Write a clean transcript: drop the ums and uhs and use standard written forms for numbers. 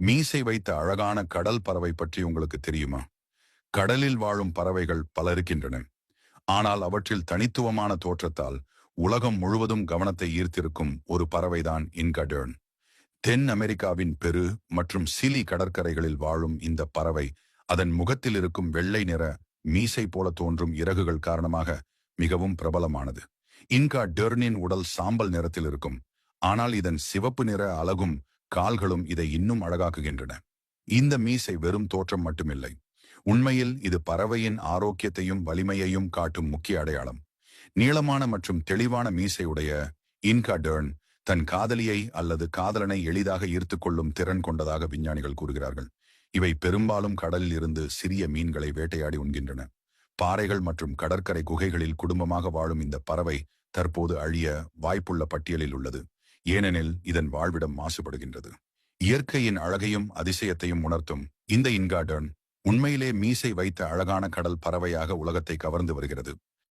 மீசை வைத்த அழகான கடல் பறவை பற்றி உங்களுக்கு தெரியுமா? கடலில் வாழும் பறவைகள் பல இருக்கின்றன. ஆனால் அவற்றில் தனித்துவமான தோற்றத்தால் உலகம் முழுவதும் கவனத்தை ஈர்த்திருக்கும் ஒரு பறவைதான் இன்கடர்ன். தென் அமெரிக்காவின் பெரு மற்றும் சிலி கடற்கரைகளில் வாழும் இந்த பறவை அதன் முகத்தில் இருக்கும் வெள்ளை நிற மீசை போல தோன்றும் இறகுகள் காரணமாக மிகவும் பிரபலமானது. இன்கா டெர்னின் உடல் சாம்பல் நிறத்தில் இருக்கும். ஆனால் இதன் சிவப்பு நிற அலகும் கால்களும் இதை இன்னும் அழகாக்குகின்றன. இந்த மீசை வெறும் தோற்றம் மட்டுமில்லை. உண்மையில் இது பறவையின் ஆரோக்கியத்தையும் வலிமையையும் காட்டும் முக்கிய அடையாளம். நீளமான மற்றும் தெளிவான மீசையுடைய இன்கா டெர்ன் தன் காதலியை அல்லது காதலனை எளிதாக ஈர்த்துக் கொள்ளும் திறன் கொண்டதாக விஞ்ஞானிகள் கூறுகிறார்கள். இவை பெரும்பாலும் கடலில் இருந்து சிறிய மீன்களை வேட்டையாடி உண்கின்றன. பாறைகள் மற்றும் கடற்கரை குகைகளில் குடும்பமாக வாழும் இந்த பறவை தற்போது அழிய வாய்ப்புள்ள பட்டியலில் உள்ளது. ஏனெனில் இதன் வாழ்விடம் மாசுபடுகின்றது. இயற்கையின் அழகையும் அதிசயத்தையும் உணர்த்தும் இந்த இன்காடர்ன் உண்மையிலே மீசை வைத்த அழகான கடல் பறவையாக உலகத்தை கவர்ந்து வருகிறது.